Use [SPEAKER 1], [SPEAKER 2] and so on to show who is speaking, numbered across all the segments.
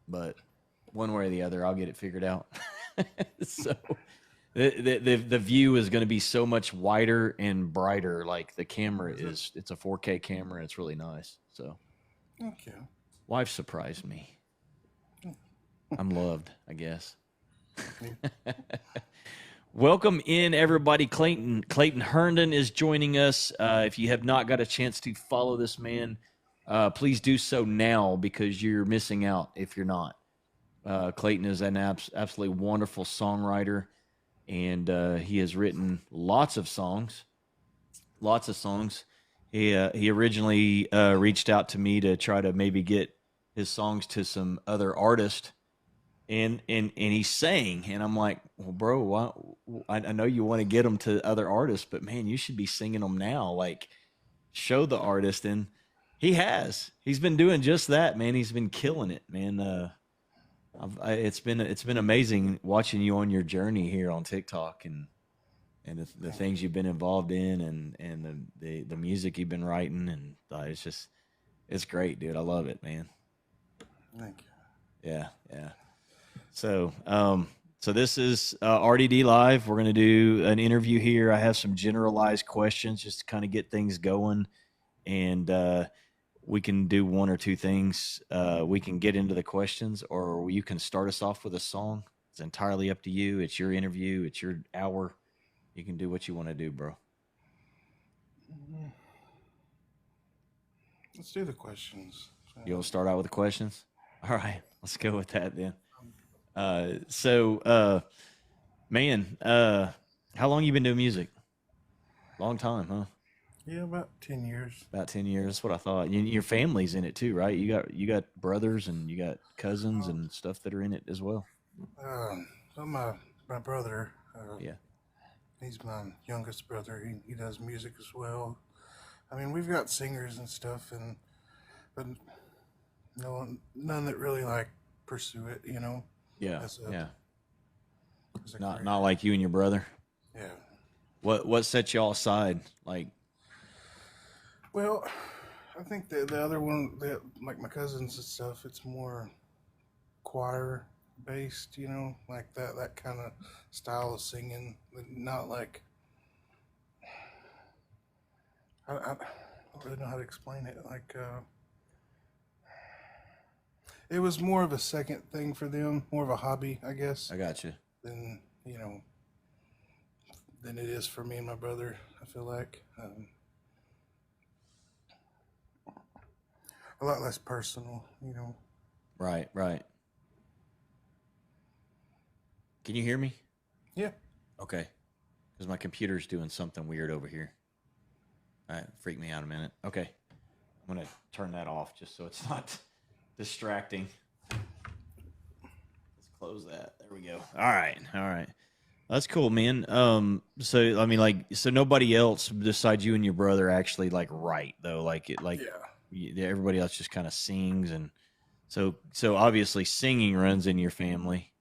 [SPEAKER 1] but one way or the other, I'll get it figured out. So the view is going to be so much wider and brighter. Like the camera it's a 4K camera. It's really nice. So
[SPEAKER 2] Okay.
[SPEAKER 1] wife surprised me. I'm loved, I guess. Welcome in, everybody. Clayton Herndon is joining us. If you have not got a chance to follow this man, please do so now because you're missing out if you're not. Clayton is an absolutely wonderful songwriter, and he has written lots of songs. Lots of songs. He originally reached out to me to try to maybe get his songs to some other artists, and he sang, and I'm like, well, bro, I know you want to get them to other artists, but man, you should be singing them now. Like, show the artist, and he's been doing just that, man. He's been killing it, man. It's been amazing watching you on your journey here on TikTok and the things you've been involved in and the music you've been writing, and it's great, dude. I love it, man.
[SPEAKER 2] Thank you.
[SPEAKER 1] Yeah. So this is RDD Live. We're going to do an interview here. I have some generalized questions just to kind of get things going, and we can do one or two things. We can get into the questions, or you can start us off with a song. It's entirely up to you. It's your interview. It's your hour. You can do what you want to do, bro.
[SPEAKER 2] Let's do the questions.
[SPEAKER 1] You want to start out with the questions? All right, let's go with that then. Man, how long you been doing music? Long time, huh?
[SPEAKER 2] Yeah, about 10 years.
[SPEAKER 1] About 10 years. That's what I thought. Your family's in it too, right? You got brothers and you got cousins and stuff that are in it as well.
[SPEAKER 2] Well, my brother,
[SPEAKER 1] Yeah.
[SPEAKER 2] he's my youngest brother. He does music as well. I mean, we've got singers and stuff, but none that really like pursue it, you know.
[SPEAKER 1] Yeah.
[SPEAKER 2] As a,
[SPEAKER 1] Yeah.
[SPEAKER 2] as a
[SPEAKER 1] Not like you and your brother.
[SPEAKER 2] Yeah.
[SPEAKER 1] What set y'all aside? Like,
[SPEAKER 2] Well, I think the other one, like my cousins and stuff, it's more choir based, you know, like that kind of style of singing, not like I don't really know how to explain it. Like it was more of a second thing for them, more of a hobby, I guess,
[SPEAKER 1] I got you.
[SPEAKER 2] than than it is for me and my brother. I feel like a lot less personal, you know.
[SPEAKER 1] Right. Can you hear me?
[SPEAKER 2] Yeah.
[SPEAKER 1] Okay. Because my computer's doing something weird over here. All right, freak me out a minute. Okay. I'm going to turn that off just so it's not distracting. Let's close that. There we go. All right. That's cool, man. So I mean, so nobody else besides you and your brother actually like write though. Everybody else just kind of sings, and so obviously singing runs in your family,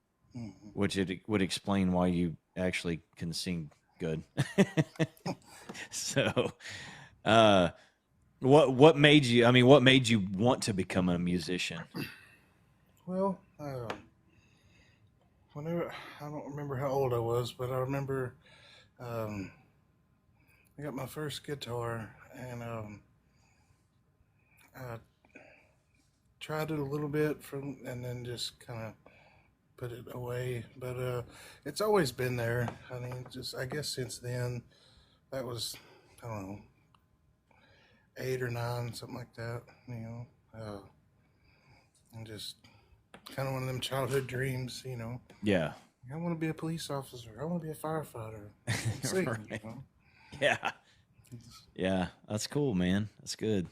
[SPEAKER 1] which it would explain why you actually can sing good. So, what made you? I mean, what made you want to become a musician?
[SPEAKER 2] Well, whenever I don't remember how old I was, but I remember I got my first guitar and I tried it a little bit and then just kind of put it away. But it's always been there. I mean, just I guess since then, that was I don't know 8 or 9, something like that. You know, and just kind of one of them childhood dreams. You know.
[SPEAKER 1] Yeah.
[SPEAKER 2] I want to be a police officer. I want to be a firefighter. Sing,
[SPEAKER 1] Right.
[SPEAKER 2] you know?
[SPEAKER 1] Yeah. That's cool, man. That's good.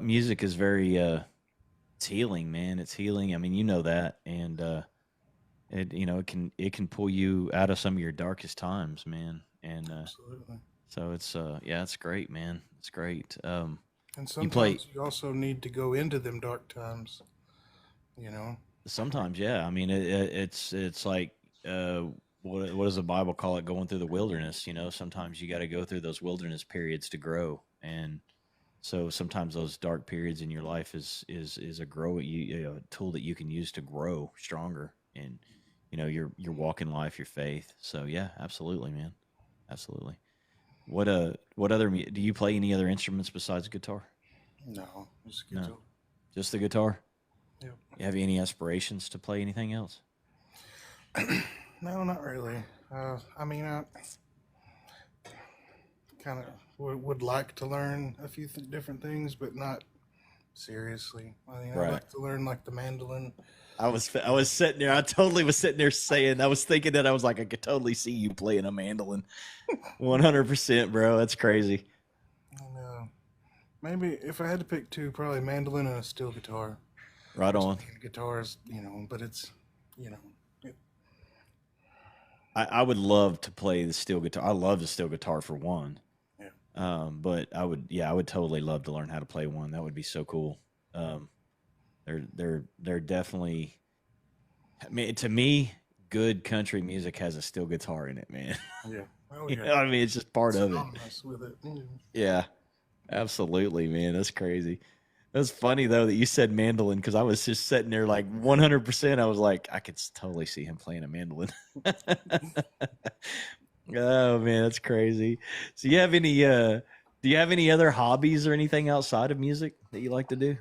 [SPEAKER 1] Music is very it's healing, man. It's healing. I mean, you know that, and it can pull you out of some of your darkest times, man. And
[SPEAKER 2] Absolutely.
[SPEAKER 1] so it's great, man. It's great.
[SPEAKER 2] And
[SPEAKER 1] You play
[SPEAKER 2] sometimes you also need to go into them dark times. You know.
[SPEAKER 1] sometimes, yeah. I mean, it's like what does the Bible call it? Going through the wilderness. You know, sometimes you got to go through those wilderness periods to grow, and So sometimes those dark periods in your life is a a tool that you can use to grow stronger and your walk in life, your faith. So yeah, absolutely, man, absolutely. What other do you play any other instruments besides guitar?
[SPEAKER 2] No, just
[SPEAKER 1] No,
[SPEAKER 2] guitar.
[SPEAKER 1] just the guitar.
[SPEAKER 2] Yep.
[SPEAKER 1] You have any aspirations to play anything else?
[SPEAKER 2] No, not really. I mean, I kind of would like to learn a few different things, but not seriously. I mean, I'd
[SPEAKER 1] Right.
[SPEAKER 2] like to learn like the mandolin.
[SPEAKER 1] I was sitting there. I totally was sitting there saying. I was thinking that I was like, I could totally see you playing a mandolin. 100%, bro. That's crazy.
[SPEAKER 2] And maybe if I had to pick two, probably mandolin and a steel guitar.
[SPEAKER 1] Right
[SPEAKER 2] Just
[SPEAKER 1] on.
[SPEAKER 2] being guitars, but it's, you know, it,
[SPEAKER 1] I would love to play the steel guitar. I love the steel guitar for one.
[SPEAKER 2] yeah.
[SPEAKER 1] But I would totally love to learn how to play one. That would be so cool. Um, they're definitely. I mean, to me, good country music has a steel guitar in it, man.
[SPEAKER 2] Yeah. Oh
[SPEAKER 1] You
[SPEAKER 2] yeah.
[SPEAKER 1] know what I mean? It's just part of it.
[SPEAKER 2] Synonymous with it. Mm.
[SPEAKER 1] Yeah, absolutely, man. That's crazy. That's funny though that you said mandolin because I was just sitting there like 100%. I was like, I could totally see him playing a mandolin. Oh man, that's crazy. So you have any do you have any other hobbies or anything outside of music that you like to do?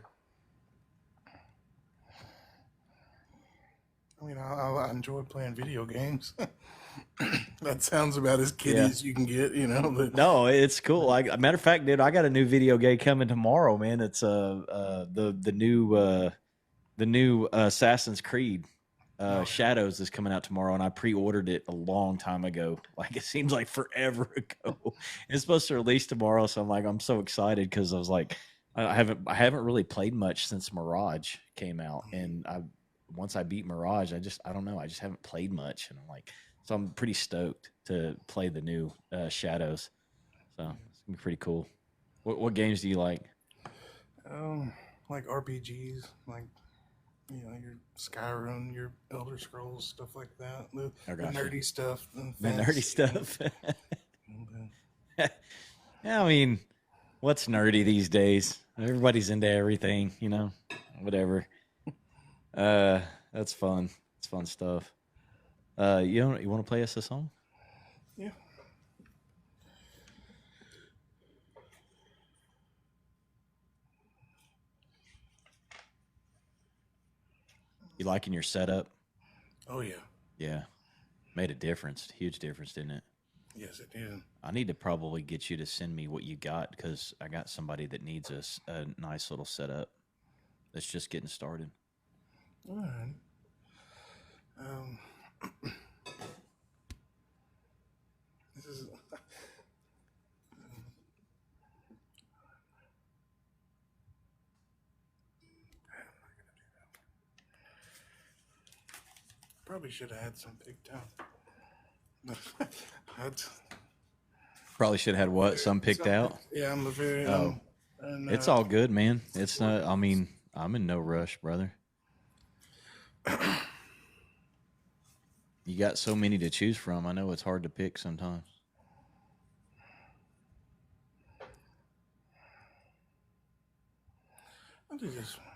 [SPEAKER 2] I mean, I enjoy playing video games. That sounds about as kiddie
[SPEAKER 1] Yeah.
[SPEAKER 2] as you can get. But
[SPEAKER 1] No, it's cool. Matter of fact, dude, I got a new video game coming tomorrow, man. It's the new Assassin's Creed
[SPEAKER 2] oh,
[SPEAKER 1] Shadows is coming out tomorrow, and I pre-ordered it a long time ago. Like it seems like forever ago. It's supposed to release tomorrow, so I'm so excited because I was like, I haven't really played much since Mirage came out, and once I beat Mirage, I don't know, I just haven't played much, and so I'm pretty stoked to play the new Shadows. So it's gonna be pretty cool. What games do you like?
[SPEAKER 2] like RPGs, like your Skyrim, your Elder Scrolls, stuff like that.
[SPEAKER 1] I
[SPEAKER 2] The
[SPEAKER 1] got you.
[SPEAKER 2] nerdy stuff and
[SPEAKER 1] The
[SPEAKER 2] fantasy.
[SPEAKER 1] nerdy stuff.
[SPEAKER 2] And,
[SPEAKER 1] Yeah, I mean, what's nerdy these days? Everybody's into everything, whatever. That's fun. It's fun stuff. You want to play us a song?
[SPEAKER 2] yeah.
[SPEAKER 1] You liking your setup?
[SPEAKER 2] Oh yeah.
[SPEAKER 1] Yeah, made a difference. Huge difference, didn't it?
[SPEAKER 2] Yes, it did.
[SPEAKER 1] I need to probably get you to send me what you got because I got somebody that needs a nice little setup that's just getting started.
[SPEAKER 2] All right. Um, this is probably should have had some picked out. I'd-
[SPEAKER 1] Probably should have had what some picked out.
[SPEAKER 2] Yeah, I'm a very.
[SPEAKER 1] Oh.
[SPEAKER 2] And,
[SPEAKER 1] It's all good, man. It's not. I mean, I'm in no rush, brother. You got so many to choose from. I know it's hard to pick sometimes.
[SPEAKER 2] I'll do this one.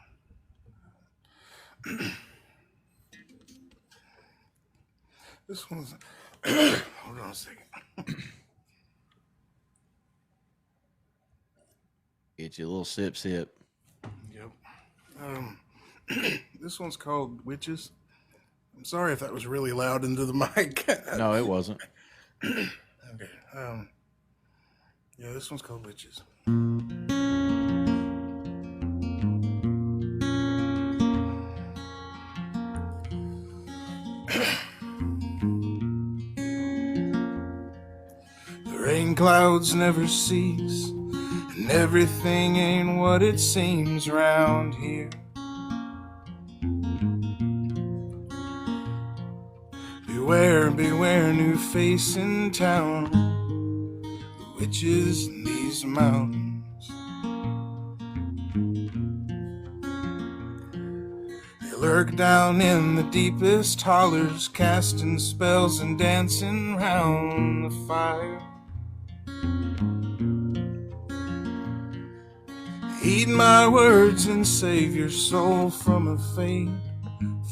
[SPEAKER 2] This one's. Hold on a second.
[SPEAKER 1] Get you a little sip, sip.
[SPEAKER 2] Yep. Um, this one's called Witches. I'm sorry if that was really loud into the mic.
[SPEAKER 1] No, it wasn't.
[SPEAKER 2] Okay. Yeah, this one's called Witches. The rain clouds never cease, and everything ain't what it seems round here. Beware, beware, new face in town, the witches in these mountains. They lurk down in the deepest hollers, casting spells and dancing round the fire. Heed my words and save your soul from a fate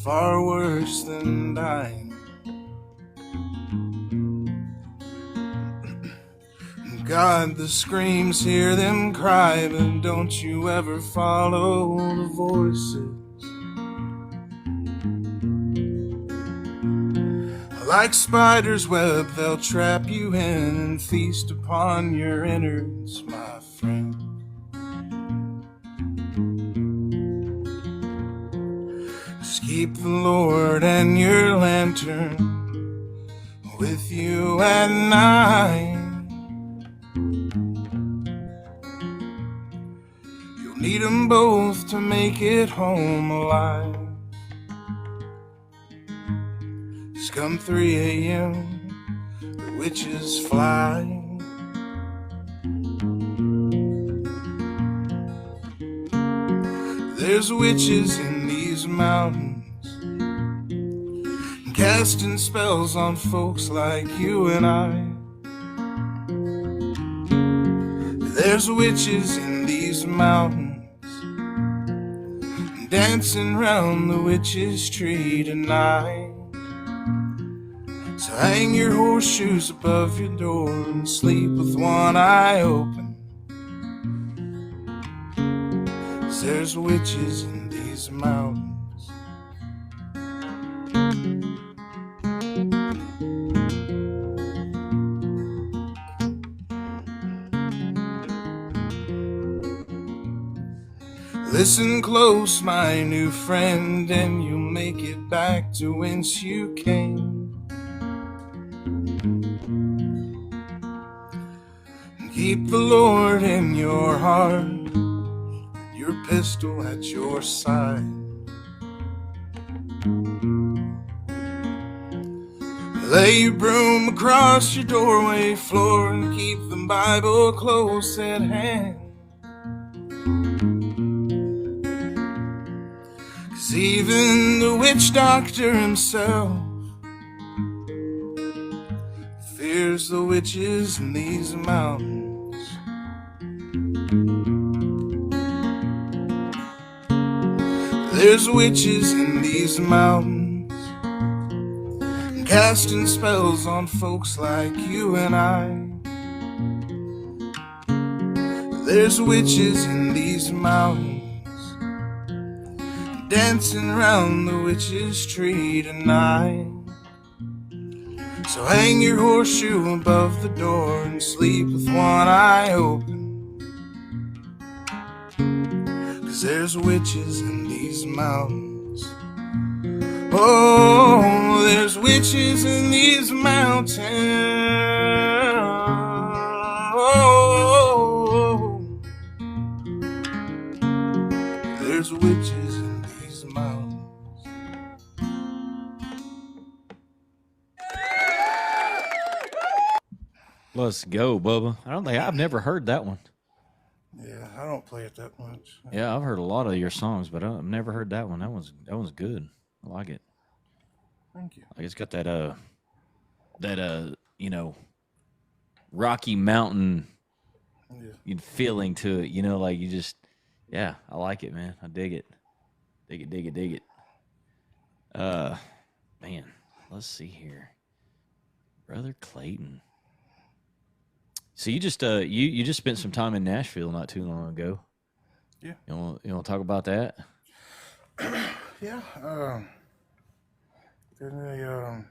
[SPEAKER 2] far worse than dying. God, the screams, hear them cry, but don't you ever follow the voices. Like spiders' web, they'll trap you in and feast upon your innards, my friend. Just keep the Lord and your lantern with you at night. You'll need them both to make it home alive. It's come 3 a.m., the witches fly. There's witches in these mountains, casting spells on folks like you and I. There's witches in these mountains, dancing round the witch's tree tonight. So hang your horseshoes above your door and sleep with one eye open, 'cause there's witches in these mountains. Listen close, my new friend, and you'll make it back to whence you came. Keep the Lord in your heart, your pistol at your side. Lay your broom across your doorway floor and keep the Bible close at hand. 'Cause even the witch doctor himself fears the witches in these mountains. There's witches in these mountains, casting spells on folks like you and I. There's witches in these mountains, dancing round the witch's tree tonight. So hang your horseshoe above the door and sleep with one eye open, 'cause there's witches in these mountains. Oh, there's witches in these mountains. Oh, there's witches in these mountains.
[SPEAKER 1] Let's go, Bubba. I've never heard that one.
[SPEAKER 2] Yeah, I don't play it that much.
[SPEAKER 1] Yeah, I've heard a lot of your songs, but I've never heard that one. That one's good. I like it.
[SPEAKER 2] Thank you.
[SPEAKER 1] Like it's got that Rocky Mountain feeling to it. Like you just, yeah, I like it, man. I dig it. Dig it. Man, let's see here, Brother Clayton. So you just you just spent some time in Nashville not too long ago.
[SPEAKER 2] Yeah.
[SPEAKER 1] You want to talk about that?
[SPEAKER 2] Yeah. Then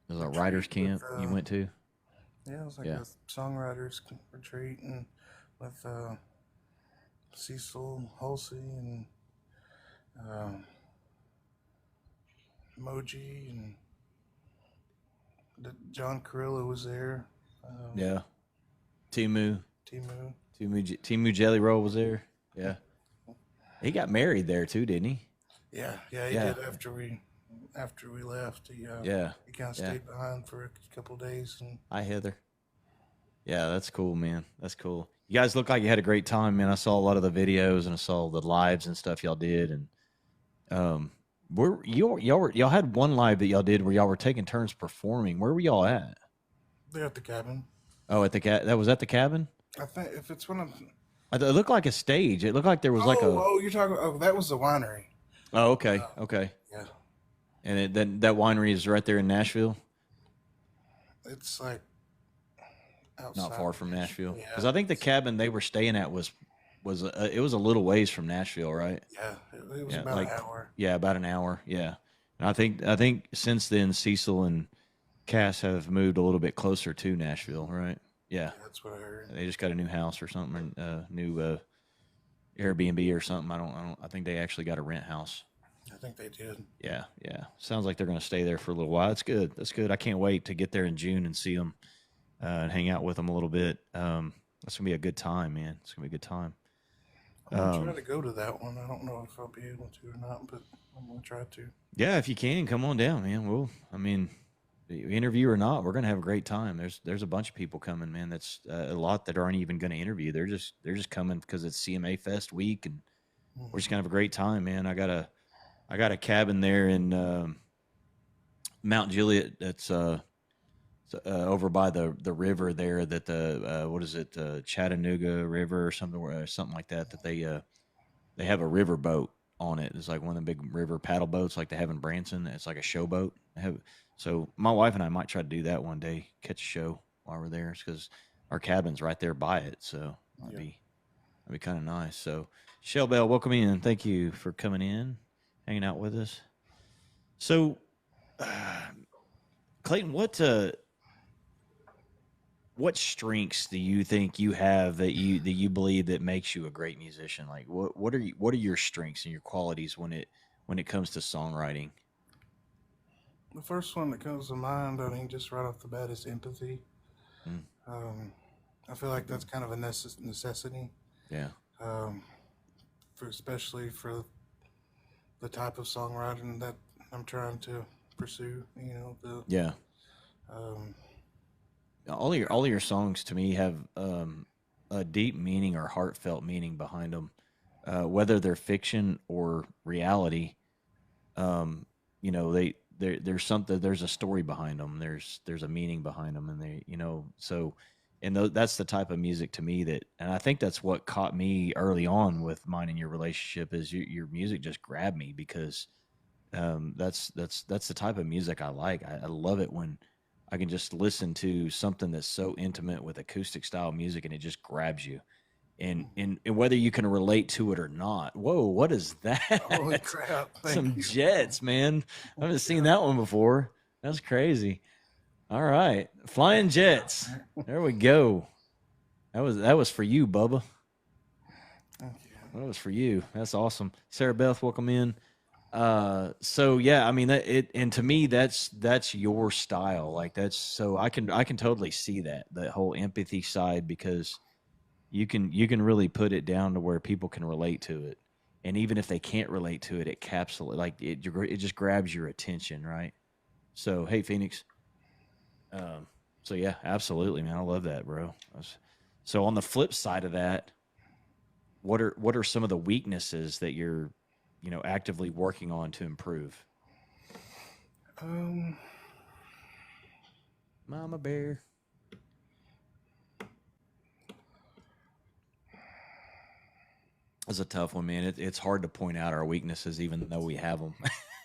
[SPEAKER 1] There's a writers camp
[SPEAKER 2] with,
[SPEAKER 1] you went to.
[SPEAKER 2] yeah, it was like a songwriters retreat, and with Cecil Halsey and Moji, and John Carrillo was there.
[SPEAKER 1] Yeah. Timu Jelly Roll was there. Yeah. He got married there too, didn't he?
[SPEAKER 2] Yeah, he did after we left. He kind of stayed behind for a couple of days. And
[SPEAKER 1] hi, Heather. Yeah, that's cool, man. That's cool. You guys look like you had a great time, man. I saw a lot of the videos and I saw the lives and stuff y'all did. And y'all had one live that y'all did where y'all were taking turns performing. Where were y'all at?
[SPEAKER 2] They're at the cabin.
[SPEAKER 1] Oh, that was at the cabin?
[SPEAKER 2] I think if it's one of,
[SPEAKER 1] It looked like a stage. It looked like there was like
[SPEAKER 2] Oh,
[SPEAKER 1] a.
[SPEAKER 2] oh, you're talking. Oh, that was the winery.
[SPEAKER 1] Oh, okay,
[SPEAKER 2] Uh,
[SPEAKER 1] okay.
[SPEAKER 2] yeah,
[SPEAKER 1] And then that winery is right there in Nashville,
[SPEAKER 2] it's like
[SPEAKER 1] not
[SPEAKER 2] outside
[SPEAKER 1] far
[SPEAKER 2] of
[SPEAKER 1] from
[SPEAKER 2] Nashville.
[SPEAKER 1] Nashville. Because
[SPEAKER 2] Yeah,
[SPEAKER 1] I think the cabin they were staying at was it was a little ways from Nashville, right?
[SPEAKER 2] yeah. It was
[SPEAKER 1] Yeah,
[SPEAKER 2] about an
[SPEAKER 1] like
[SPEAKER 2] hour.
[SPEAKER 1] yeah, about an hour. Yeah, and I think since then Cecil and Cass have moved a little bit closer to Nashville, right? Yeah,
[SPEAKER 2] Yeah, that's what I heard.
[SPEAKER 1] they just got a new house or something, new Airbnb or something. I don't. I think they actually got a rent house.
[SPEAKER 2] I think they did.
[SPEAKER 1] Yeah, yeah. Sounds like they're going to stay there for a little while. That's good. That's good. I can't wait to get there in June and see them and hang out with them a little bit. That's gonna be a good time, man. It's gonna be a good time.
[SPEAKER 2] I'm gonna try
[SPEAKER 1] Um,
[SPEAKER 2] to go to that one. I don't know if I'll be able to or not, but I'm gonna try to.
[SPEAKER 1] yeah, if you can, come on down, man. I mean, interview or not, we're gonna have a great time. There's a bunch of people coming, man. That's a lot that aren't even gonna interview. They're just coming because it's CMA Fest week, and we're just
[SPEAKER 2] Mhm.
[SPEAKER 1] gonna have a great time, man. I got a cabin there in Mount Juliet that's over by the river there that the what is it Chattanooga River or something something like that they have a river boat on it. It's like one of the big river paddle boats like they have in Branson. It's like a show boat. So my wife and I might try to do that one day, catch a show while we're there, because our cabin's right there by it. So
[SPEAKER 2] Yeah.
[SPEAKER 1] that'd be kind of nice. So Shell Bell, welcome in. Thank you for coming in, hanging out with us. So Clayton, what strengths do you think you have that you believe that makes you a great musician? Like what are your strengths and your qualities when it comes to songwriting?
[SPEAKER 2] The first one that comes to mind, I mean, just right off the bat, is empathy.
[SPEAKER 1] Mm,
[SPEAKER 2] Um, I feel like that's kind of a necessity,
[SPEAKER 1] yeah,
[SPEAKER 2] um, for especially for the type of songwriting that I'm trying to pursue. You know, the
[SPEAKER 1] yeah.
[SPEAKER 2] um,
[SPEAKER 1] All of your songs to me have a deep meaning or heartfelt meaning behind them, whether they're fiction or reality. um, there's a story behind them. There's a meaning behind them, and that's the type of music to me and I think that's what caught me early on with mine and your relationship is your music just grabbed me because that's the type of music I like. I love it when I can just listen to something that's so intimate with acoustic style music and it just grabs you and whether you can relate to it or not. Whoa, what is
[SPEAKER 2] holy
[SPEAKER 1] that?
[SPEAKER 2] crap! Thank
[SPEAKER 1] Some
[SPEAKER 2] you.
[SPEAKER 1] jets, man. I haven't seen
[SPEAKER 2] Yeah,
[SPEAKER 1] that one before. That's crazy. All right, flying jets. There we go. That was for you, Bubba.
[SPEAKER 2] thank you.
[SPEAKER 1] That was for you. That's awesome. Sarah Beth, welcome in. So yeah, I mean and to me that's your style. Like that's so I can totally see that whole empathy side because you can really put it down to where people can relate to it, and even if they can't relate to it, it capsulates like it just grabs your attention, right? So hey, Phoenix. Um, so yeah, absolutely, man. I love that, bro. So on the flip side of that, what are some of the weaknesses that you're actively working on to improve?
[SPEAKER 2] Um,
[SPEAKER 1] Mama bear. That's a tough one, man. It's hard to point out our weaknesses, even though we have them.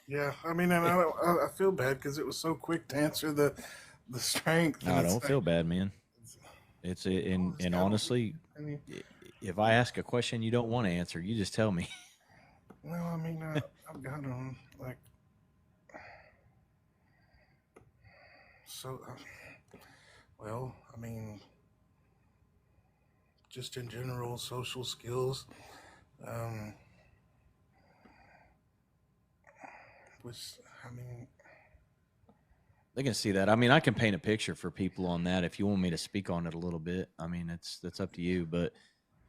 [SPEAKER 2] yeah, I mean, and I feel bad because it was so quick to answer the strength, and
[SPEAKER 1] No,
[SPEAKER 2] it's
[SPEAKER 1] don't
[SPEAKER 2] like,
[SPEAKER 1] feel bad, man.
[SPEAKER 2] it's,
[SPEAKER 1] It's
[SPEAKER 2] oh, it's
[SPEAKER 1] and
[SPEAKER 2] got to
[SPEAKER 1] honestly,
[SPEAKER 2] be. I mean,
[SPEAKER 1] if I ask a question you don't want to answer, you just tell me.
[SPEAKER 2] no, I mean, I've got them like so. Well, I mean, just in general, social skills. Um, which I mean,
[SPEAKER 1] They can see that. I mean, I can paint a picture for people on that. If you want me to speak on it a little bit, I mean, that's up to you. But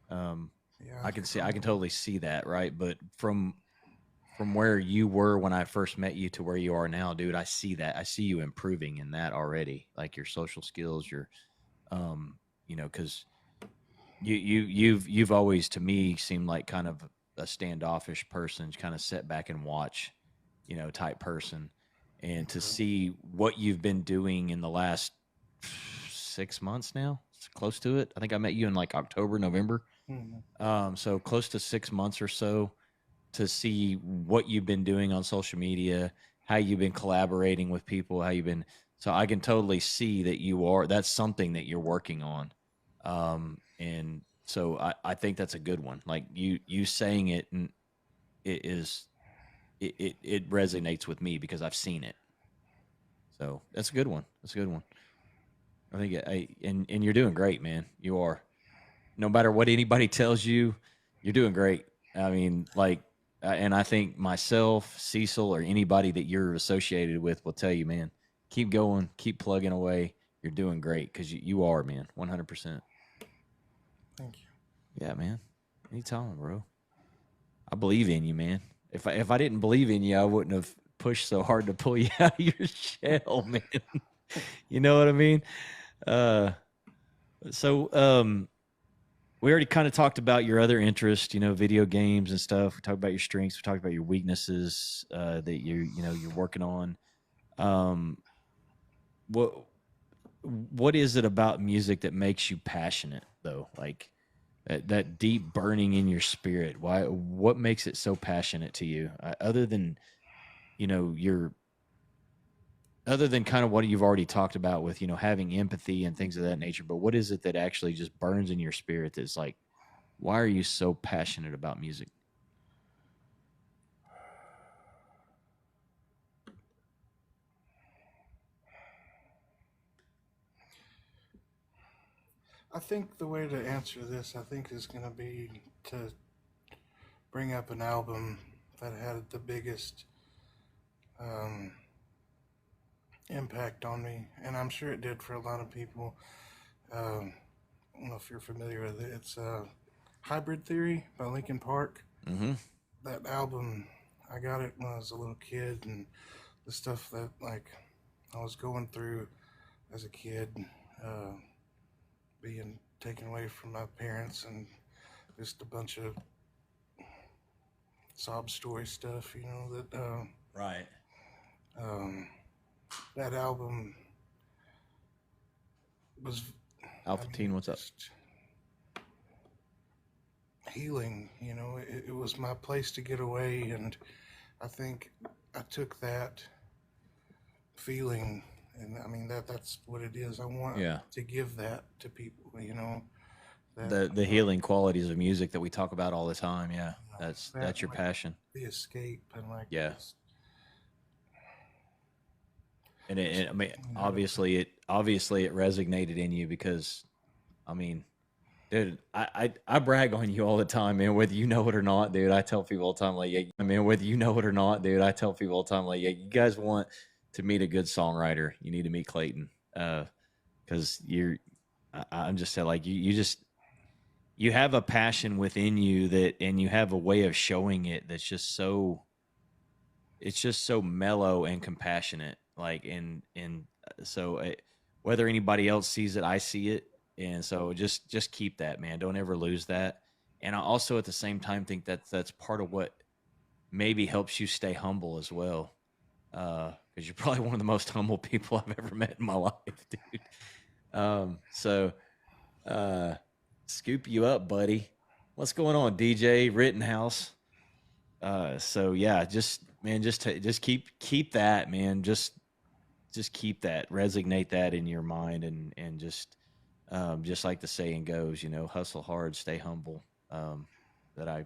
[SPEAKER 1] um,
[SPEAKER 2] yeah,
[SPEAKER 1] I can totally see that, right? But from where you were when I first met you to where you are now, dude, I see that. I see you improving in that already, like your social skills, um, because you've always to me seemed like kind of a standoffish person, kind of sit back and watch, type person, and to
[SPEAKER 2] okay.
[SPEAKER 1] see what you've been doing in the last 6 months now, it's close to it. I think I met you in like October, November. So close to 6 months or so, to see what you've been doing on social media, how you've been collaborating with people, how you've been. So I can totally see that that's something that you're working on. And so I think that's a good one. Like you saying it, and it resonates with me because I've seen it. So that's a good one. That's a good one. I think and you're doing great, man. You are. No matter what anybody tells you, you're doing great. I mean, like, and I think myself, Cecil, or anybody that you're associated with will tell you, man, keep going, keep plugging away. You're doing great because you are, man, 100%.
[SPEAKER 2] Thank you.
[SPEAKER 1] Yeah, man. Anytime, bro. I believe in you, man. If I didn't believe in you, I wouldn't have pushed so hard to pull you out of your shell, man. You know what I mean? So we already kind of talked about your other interest, video games and stuff. We talked about your strengths. We talked about your weaknesses that you're working on. Um, what what is it about music that makes you passionate, though? Like that deep burning in your spirit. What makes it so passionate to you? Other than your other than kind of what you've already talked about with having empathy and things of that nature. But what is it that actually just burns in your spirit that's like, why are you so passionate about music?
[SPEAKER 2] I think the way to answer this, I think, is going to be to bring up an album that had the biggest um, impact on me, and I'm sure it did for a lot of people. I don't know if you're familiar with it. It's Hybrid Theory by Linkin Park.
[SPEAKER 1] Mm-hmm.
[SPEAKER 2] That album, I got it when I was a little kid, and the stuff that like I was going through as a kid, uh, being taken away from my parents, and just a bunch of sob story stuff, that
[SPEAKER 1] Right.
[SPEAKER 2] um, that album was, I
[SPEAKER 1] Alpha Teen,
[SPEAKER 2] mean,
[SPEAKER 1] what's up?
[SPEAKER 2] just healing. It was my place to get away, and I think I took that feeling, and I mean that's what it is. I want
[SPEAKER 1] Yeah.
[SPEAKER 2] to give that to people. That
[SPEAKER 1] The healing qualities of music that we talk about all the time. Yeah.
[SPEAKER 2] that
[SPEAKER 1] That's your
[SPEAKER 2] like
[SPEAKER 1] passion.
[SPEAKER 2] the escape, and like
[SPEAKER 1] Yeah.
[SPEAKER 2] just,
[SPEAKER 1] And I mean,
[SPEAKER 2] you know,
[SPEAKER 1] obviously it resonated in you because, I mean, dude, I brag on you all the time, man. Whether you know it or not, dude, I tell people all the time, like, yeah, I mean, whether you know it or not, dude, I tell people all the time, like, yeah, you guys want to meet a good songwriter, you need to meet Clayton, because I'm just saying, like, you have a passion within you and you have a way of showing it that's it's just so mellow and compassionate, like, and so whether anybody else sees it, I see it, and so just keep that, man. Don't ever lose that. And I also at the same time think that's part of what maybe helps you stay humble as well, because you're probably one of the most humble people I've ever met in my life, dude. So uh, scoop you up, buddy. What's going on, DJ Rittenhouse? So yeah, just man, just keep that, man. Just keep that, resonate that in your mind, and just like the saying goes, hustle hard, stay humble. That I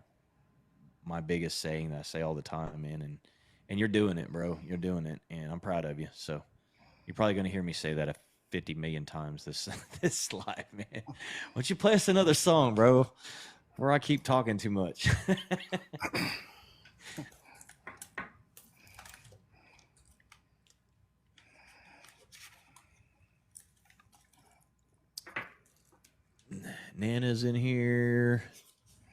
[SPEAKER 1] My biggest saying that I say all the time, man, and you're doing it, bro. You're doing it, and I'm proud of you. So you're probably going to hear me say that 50 million times this this live, man. Why don't you play us another song, bro? Where I keep talking too much. Nana's in here.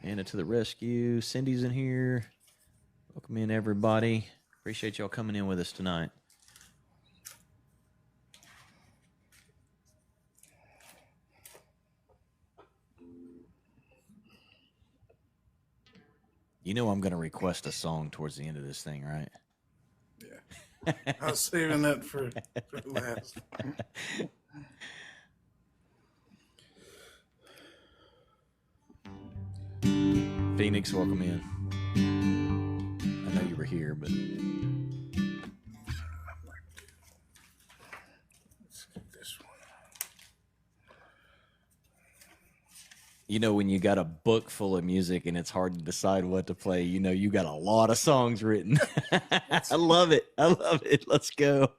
[SPEAKER 1] Nana to the rescue. Cindy's in here. Welcome in, everybody. Appreciate y'all coming in with us tonight. I'm going to request a song towards the end of this thing, right?
[SPEAKER 2] yeah. I was saving that for last.
[SPEAKER 1] Phoenix, welcome in. I know you were here, but
[SPEAKER 2] Let's get this one.
[SPEAKER 1] you know when you got a book full of music and it's hard to decide what to play, you know you got a lot of songs written. I love it. I love it. Let's go.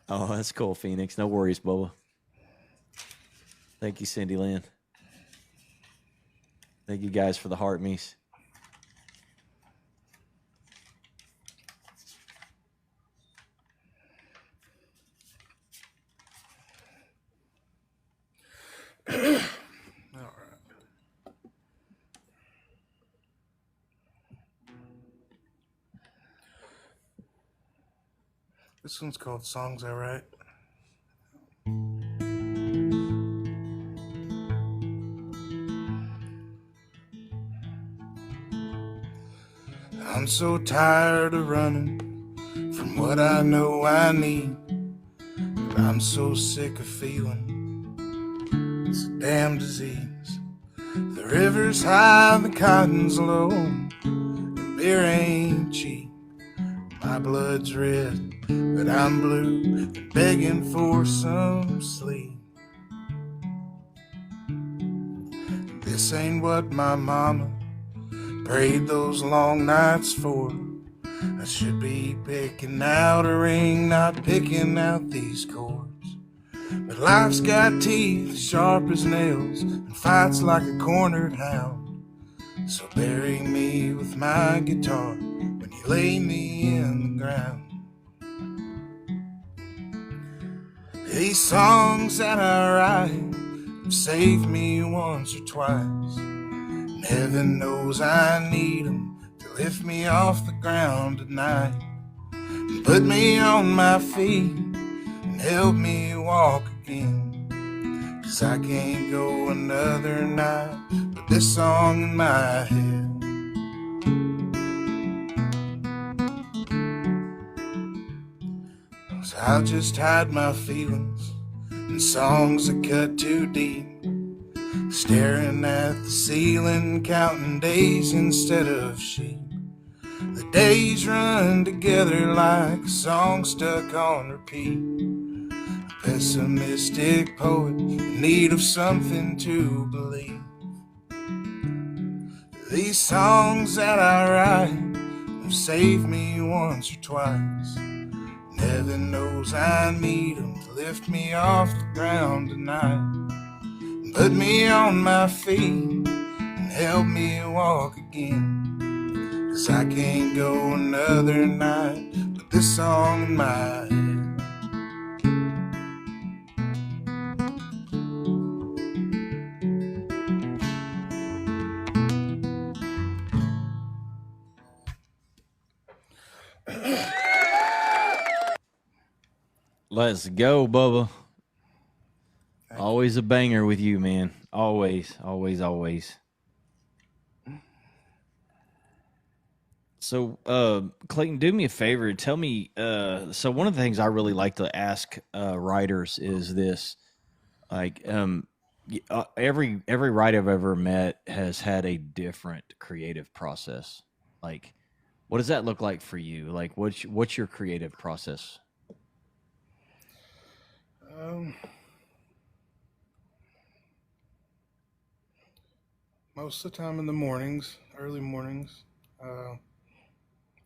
[SPEAKER 1] Oh, that's cool, Phoenix. No worries, Bubba. Thank you, Cindy Lynn. Thank you guys for the heart me's.
[SPEAKER 2] All right. This one's called Songs I Write. I'm so tired of running from what I know I need. But I'm so sick of feeling it's a damn disease. The river's high, the cotton's low, and beer ain't cheap. My blood's red, but I'm blue and begging for some sleep. This ain't what my mama prayed those long nights for. I should be picking out a ring, not picking out these chords. But life's got teeth sharp as nails and fights like a cornered hound. So bury me with my guitar when you lay me in the ground. These songs that I write have saved me once or twice, and heaven knows I need them to lift me off the ground tonight, and put me on my feet and help me walk again. 'Cause I can't go another night with this song in my head. So I'll just hide my feelings in songs that cut too deep, staring at the ceiling, counting days instead of sheep. The days run together like a song stuck on repeat. A pessimistic poet in need of something to believe. These songs that I write have saved me once or twice, and heaven knows I need them to lift me off the ground tonight, and put me on my feet and help me walk again. 'Cause I can't go another night with this song in my head.
[SPEAKER 1] Let's go, Bubba. Always a banger with you, man. Always, always, always. So, Clayton, do me a favor. Tell me. So, one of the things I really like to ask writers is this: like, every writer I've ever met has had a different creative process. Like, what does that look like for you? Like, what's your creative process?
[SPEAKER 2] Most of the time in the mornings, early mornings.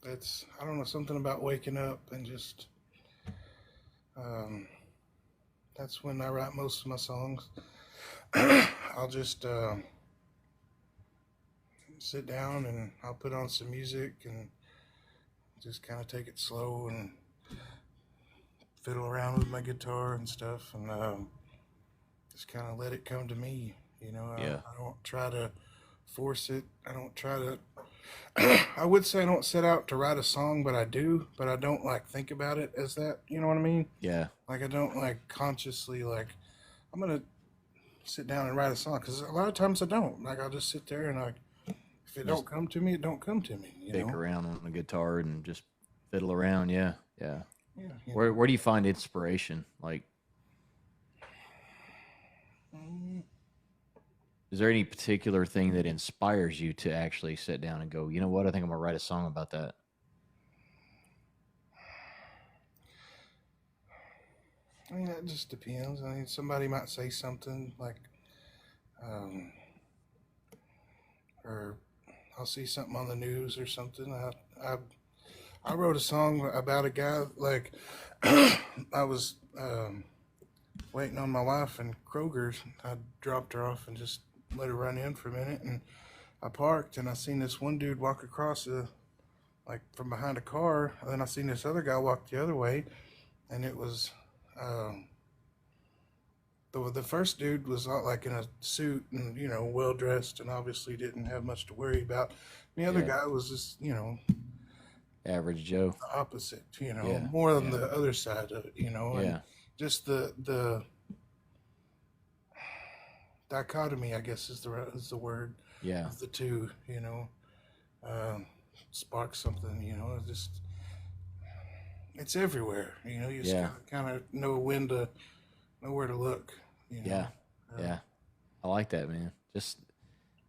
[SPEAKER 2] It's, I don't know, something about waking up and just, um, that's when I write most of my songs. I'll just sit down and I'll put on some music and just kind of take it slow and fiddle around with my guitar and stuff, and just kind of let it come to me. You know,
[SPEAKER 1] Yeah.
[SPEAKER 2] I don't try to force it. I don't try to. I would say I don't set out to write a song, but I do. But I don't like think about it as that. You know what I mean?
[SPEAKER 1] Yeah.
[SPEAKER 2] Like I don't like consciously like I'm gonna sit down and write a song, because a lot of times I don't. Like I'll just sit there and if it don't come to me, it don't come to me. You
[SPEAKER 1] Pick
[SPEAKER 2] know?
[SPEAKER 1] around on the guitar and just fiddle around. Yeah. Yeah.
[SPEAKER 2] Yeah.
[SPEAKER 1] Where do you find inspiration? Like, Is there any particular thing that inspires you to actually sit down and go, you know what? I think I'm gonna write a song about that.
[SPEAKER 2] I mean, it just depends. I mean, somebody might say something like, um, or I'll see something on the news or something. I wrote a song about a guy like I was waiting on my wife in Kroger's. I dropped her off and just let her run in for a minute, and I parked and I seen this one dude walk across like from behind a car, and then I seen this other guy walk the other way, and it was. Um, the first dude was like in a suit and well dressed and obviously didn't have much to worry about. The other
[SPEAKER 1] Yeah.
[SPEAKER 2] guy was just
[SPEAKER 1] Average Joe.
[SPEAKER 2] the opposite,
[SPEAKER 1] Yeah.
[SPEAKER 2] more than
[SPEAKER 1] Yeah.
[SPEAKER 2] the other side of it, and
[SPEAKER 1] Yeah.
[SPEAKER 2] just the dichotomy, I guess is the word
[SPEAKER 1] Yeah.
[SPEAKER 2] of the two, um, sparks something, just it's everywhere, you just
[SPEAKER 1] Yeah.
[SPEAKER 2] gotta kind of know where to look,
[SPEAKER 1] Yeah.
[SPEAKER 2] uh,
[SPEAKER 1] Yeah. I like that, man. Just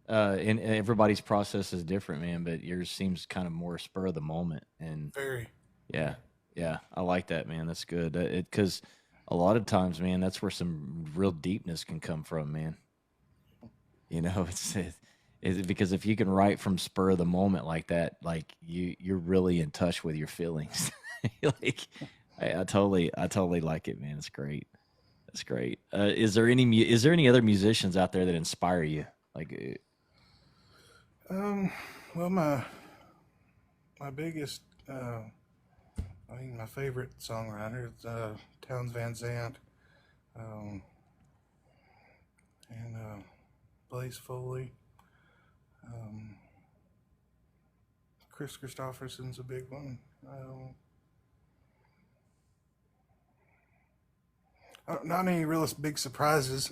[SPEAKER 1] and everybody's process is different, man, but yours seems kind of more spur of the moment. And
[SPEAKER 2] very.
[SPEAKER 1] yeah. Yeah. I like that, man. That's good. Cuz a lot of times, man, that's where some real deepness can come from, man. You know, it's because if you can write from spur of the moment like that, like you're really in touch with your feelings. Like I totally like it, man. It's great. That's great. Is there any other musicians out there that inspire you? Like,
[SPEAKER 2] um well, my biggest I mean, my favorite songwriter is Towns Van Zandt, um, and Blaze Foley. Um, Chris Christopherson's a big one. Not any real big surprises,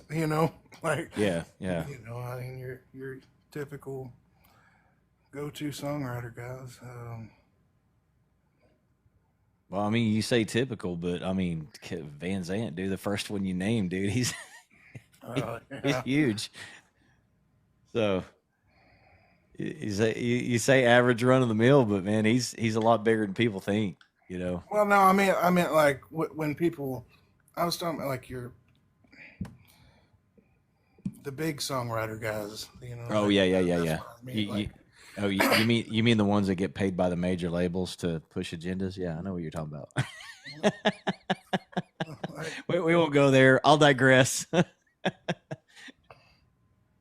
[SPEAKER 2] like
[SPEAKER 1] yeah, yeah.
[SPEAKER 2] I mean, your typical go-to songwriter guys.
[SPEAKER 1] Well, I mean, you say typical, but I mean, Van Zant, dude, the first one you named, dude, he's
[SPEAKER 2] Yeah.
[SPEAKER 1] huge. So you say average run of the mill, but man, he's a lot bigger than people think. You know.
[SPEAKER 2] Well, no, I meant like when people. I was talking about like the big songwriter guys.
[SPEAKER 1] Oh
[SPEAKER 2] Like
[SPEAKER 1] yeah, yeah, yeah,
[SPEAKER 2] that's
[SPEAKER 1] yeah.
[SPEAKER 2] what I
[SPEAKER 1] You,
[SPEAKER 2] mean.
[SPEAKER 1] you,
[SPEAKER 2] Like,
[SPEAKER 1] oh, you mean the ones that get paid by the major labels to push agendas? Yeah, I know what you're talking about.
[SPEAKER 2] like
[SPEAKER 1] We won't go there. I'll digress.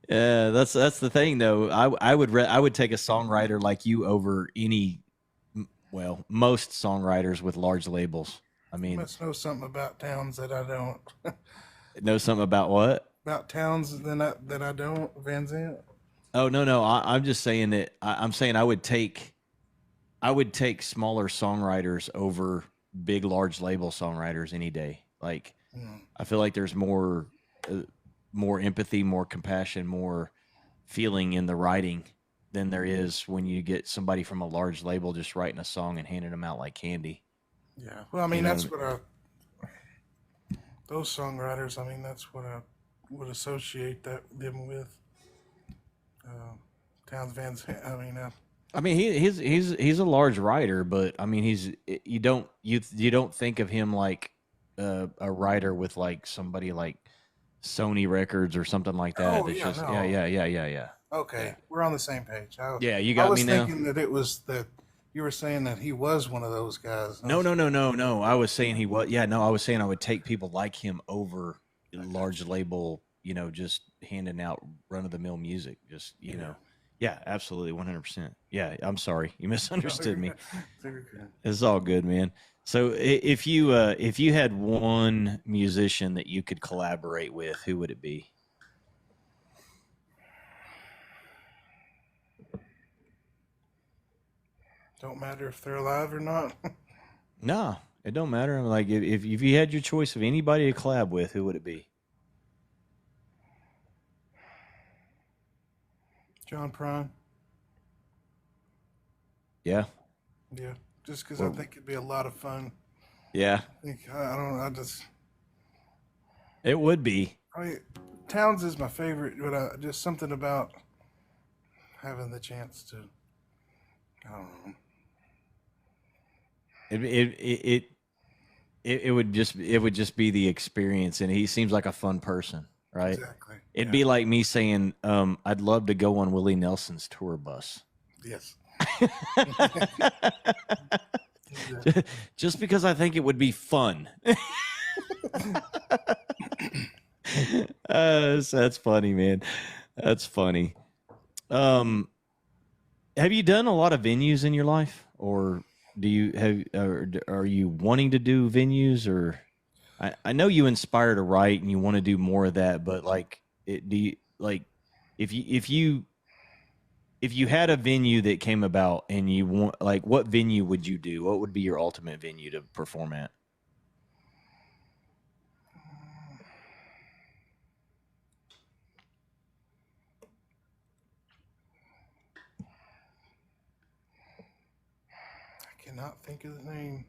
[SPEAKER 1] Yeah, that's the thing though. I would take a songwriter like you over well, most songwriters with large labels. I
[SPEAKER 2] you
[SPEAKER 1] mean,
[SPEAKER 2] must know something about towns that I don't.
[SPEAKER 1] know something about what?
[SPEAKER 2] About towns that I don't. Van Zant.
[SPEAKER 1] Oh no, I'm just saying that I'm saying I would take smaller songwriters over big large label songwriters any day. Like
[SPEAKER 2] Mm,
[SPEAKER 1] I feel like there's uh, more empathy, more compassion, more feeling in the writing than there is when you get somebody from a large label just writing a song and handing them out like candy.
[SPEAKER 2] yeah. Well, I
[SPEAKER 1] You
[SPEAKER 2] mean,
[SPEAKER 1] know,
[SPEAKER 2] that's what those songwriters. I mean, that's what I would associate them with. Uh, Towns Van Zant. I mean,
[SPEAKER 1] I mean he's a large writer, but I mean you don't think of him like a writer with like somebody like Sony Records or something like that.
[SPEAKER 2] oh
[SPEAKER 1] That's
[SPEAKER 2] yeah,
[SPEAKER 1] just yeah,
[SPEAKER 2] no.
[SPEAKER 1] yeah, yeah, yeah, yeah. Yeah.
[SPEAKER 2] Okay, we're on the same page. I,
[SPEAKER 1] Yeah, you
[SPEAKER 2] I
[SPEAKER 1] got me
[SPEAKER 2] was
[SPEAKER 1] now.
[SPEAKER 2] thinking that it was that you were saying that he was one of those guys. I
[SPEAKER 1] No,
[SPEAKER 2] was
[SPEAKER 1] no, no, no, no. I was saying he was. Yeah, no, I was saying I would take people like him over
[SPEAKER 2] I got
[SPEAKER 1] large label, just handing out run of the mill music. Just,
[SPEAKER 2] you. Yeah.
[SPEAKER 1] yeah, absolutely, 100%. Yeah, I'm sorry. You misunderstood me.
[SPEAKER 2] Very good.
[SPEAKER 1] It's all good, man. So if you had one musician that you could collaborate with, who would it be?
[SPEAKER 2] Don't matter if they're alive or not.
[SPEAKER 1] No, it don't matter. Like if you had your choice of anybody to collab with, who would it be?
[SPEAKER 2] John Prine.
[SPEAKER 1] Yeah.
[SPEAKER 2] Yeah, just because I
[SPEAKER 1] Well,
[SPEAKER 2] think it'd be a lot of fun.
[SPEAKER 1] yeah,
[SPEAKER 2] I think I don't. I just
[SPEAKER 1] it would be.
[SPEAKER 2] I mean, Towns is my favorite, but just something about having the chance to. I don't know.
[SPEAKER 1] It would just be the experience, and he seems like a fun person, right?
[SPEAKER 2] Exactly.
[SPEAKER 1] It'd
[SPEAKER 2] Yeah.
[SPEAKER 1] be like me saying, I'd love to go on Willie Nelson's tour bus.
[SPEAKER 2] Yes. Exactly.
[SPEAKER 1] Just because I think it would be fun. So that's funny, man. That's funny. Um, have you done a lot of venues in your life, or do you have? Or are you wanting to do venues? Or I know you inspire to write and you want to do more of that, but like, do you like if you had a venue that came about and you want, like, what venue would you do? What would be your ultimate venue to perform at?
[SPEAKER 2] I cannot think of the name.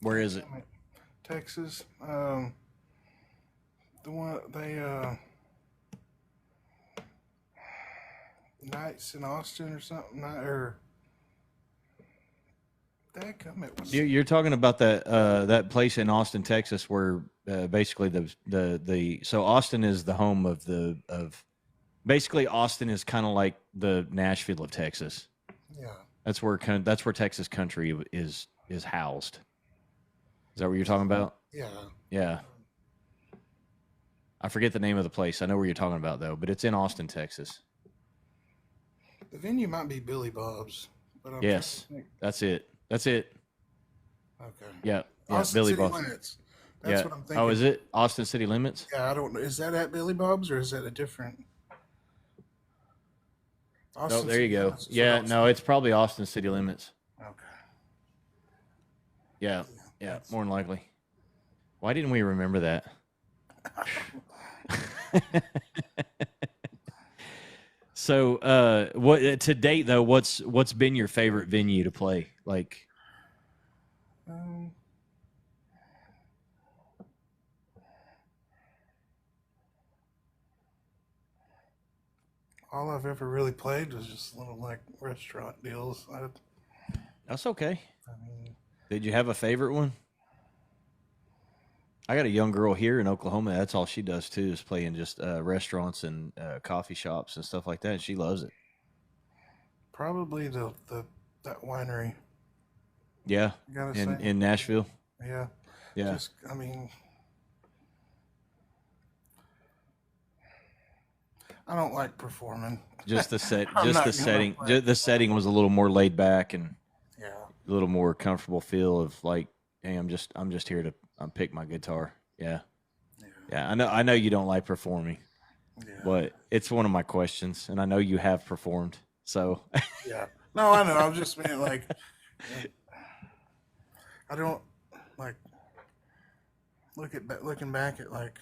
[SPEAKER 1] Where is it?
[SPEAKER 2] Texas. The one they Nights in Austin or something. Or it was.
[SPEAKER 1] You're talking about that place in Austin, Texas, where basically so Austin is the home of basically Austin is kind of like the Nashville of Texas.
[SPEAKER 2] Yeah.
[SPEAKER 1] That's where Texas country is housed. Is that what you're talking about?
[SPEAKER 2] Yeah.
[SPEAKER 1] Yeah. I forget the name of the place. I know where you're talking about though, but it's in Austin, Texas.
[SPEAKER 2] The venue might be Billy Bob's, but I'm
[SPEAKER 1] Yes, that's it. That's it.
[SPEAKER 2] Okay.
[SPEAKER 1] Yeah,
[SPEAKER 2] Austin
[SPEAKER 1] Billy
[SPEAKER 2] City
[SPEAKER 1] Bob's.
[SPEAKER 2] Limits. That's what I'm thinking.
[SPEAKER 1] Oh, is it Austin City Limits?
[SPEAKER 2] Yeah, I don't know. Is that at Billy Bob's or is that a different?
[SPEAKER 1] Oh, there you go. Yeah, no, it's probably Austin City Limits.
[SPEAKER 2] Okay.
[SPEAKER 1] Yeah, more than likely. Why didn't we remember that? So, what to date though? What's been your favorite venue to play? Like,
[SPEAKER 2] all I've ever really played was just little like restaurant deals.
[SPEAKER 1] that's okay.
[SPEAKER 2] I mean,
[SPEAKER 1] Did you have a favorite one? I got a young girl here in Oklahoma. That's all she does too, is playing just restaurants and coffee shops and stuff like that. And she loves it.
[SPEAKER 2] probably that winery.
[SPEAKER 1] Yeah,
[SPEAKER 2] I gotta say.
[SPEAKER 1] in Nashville.
[SPEAKER 2] Yeah.
[SPEAKER 1] Yeah,
[SPEAKER 2] Just, I mean, I don't like performing.
[SPEAKER 1] just the set,
[SPEAKER 2] I'm
[SPEAKER 1] just
[SPEAKER 2] not
[SPEAKER 1] the
[SPEAKER 2] gonna
[SPEAKER 1] setting.
[SPEAKER 2] play.
[SPEAKER 1] The setting was a little more laid back and
[SPEAKER 2] Yeah.
[SPEAKER 1] a little more comfortable feel of like, hey, I'm just here to pick my guitar. Yeah,
[SPEAKER 2] Yeah.
[SPEAKER 1] I know you don't like performing,
[SPEAKER 2] Yeah.
[SPEAKER 1] but it's one of my questions, and I know you have performed. So
[SPEAKER 2] Yeah. No, I know. I'm just being like, I don't like looking back at like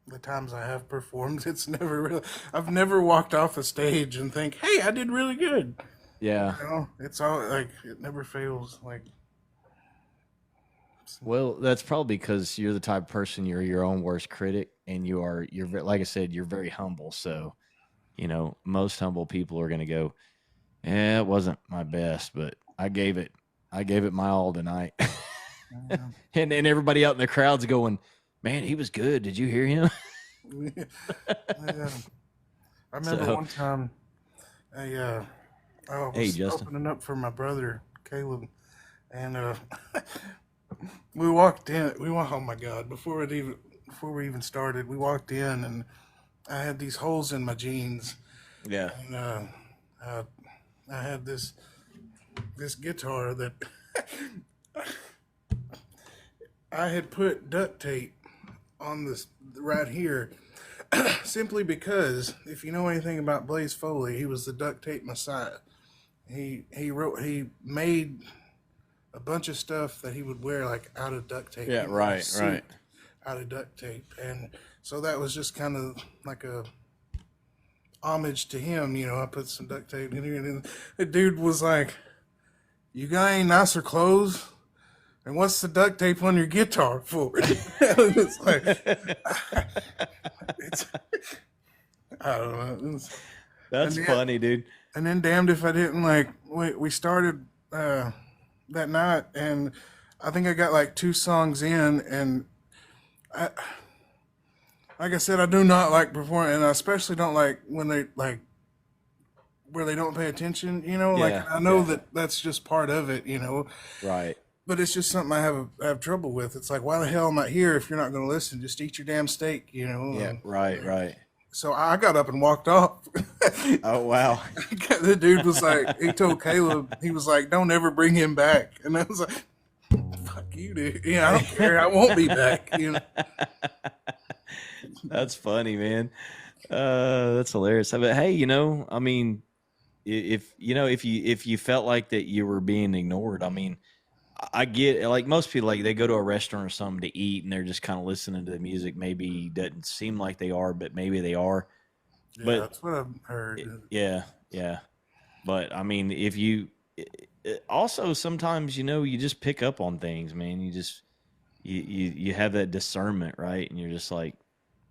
[SPEAKER 2] the times I have performed. It's never really. I've never walked off a stage and think, "Hey, I did really good."
[SPEAKER 1] yeah.
[SPEAKER 2] You know, it's all like it never fails. Like,
[SPEAKER 1] Well, that's probably because you're the type of person, you're your own worst critic, and like I said, you're very humble. So, most humble people are going to go, yeah, it wasn't my best, but I gave it my all tonight. and everybody out in the crowd's going, man, he was good. Did you hear him?
[SPEAKER 2] yeah. I remember one time, I was
[SPEAKER 1] Hey, Justin.
[SPEAKER 2] opening up for my brother Caleb, and we walked in. Oh my God! Before we even started, we walked in, and I had these holes in my jeans.
[SPEAKER 1] Yeah.
[SPEAKER 2] And I had this guitar that I had put duct tape on this right here, simply because if you know anything about Blaze Foley, he was the duct tape messiah. He made a bunch of stuff that he would wear like out of duct tape.
[SPEAKER 1] Yeah, right.
[SPEAKER 2] Out of duct tape, and so that was just kind of like a homage to him. I put some duct tape in here, and the dude was like, "You got any nicer clothes?" and what's the duct tape on your guitar for? It's like, it's, I don't know.
[SPEAKER 1] That's
[SPEAKER 2] And
[SPEAKER 1] funny, dude.
[SPEAKER 2] and then damned if I didn't. Like we started that night, and I think I got like 2 songs in, and I, like I said, I do not like performing, and I especially don't like when they like where they don't pay attention. Like
[SPEAKER 1] Yeah,
[SPEAKER 2] I know
[SPEAKER 1] yeah.
[SPEAKER 2] that that's just part of it.
[SPEAKER 1] Right.
[SPEAKER 2] But it's just something I have trouble with. It's like, why the hell am I here if you're not going to listen? Just eat your damn steak.
[SPEAKER 1] Yeah,
[SPEAKER 2] And,
[SPEAKER 1] right,
[SPEAKER 2] like,
[SPEAKER 1] right.
[SPEAKER 2] so I got up and walked off.
[SPEAKER 1] Oh, wow.
[SPEAKER 2] The dude was like, he told Caleb, he was like, don't ever bring him back. And I was like, fuck you, dude. I don't care. I won't be back.
[SPEAKER 1] That's funny, man. That's hilarious. But hey, I mean, if you felt like that you were being ignored, I mean, I get like most people, like they go to a restaurant or something to eat and they're just kind of listening to the music. Maybe doesn't seem like they are, but maybe they are.
[SPEAKER 2] Yeah,
[SPEAKER 1] But
[SPEAKER 2] that's what I've heard.
[SPEAKER 1] yeah, yeah. But I mean, if you also sometimes you just pick up on things, man. You have that discernment, right? And you're just like,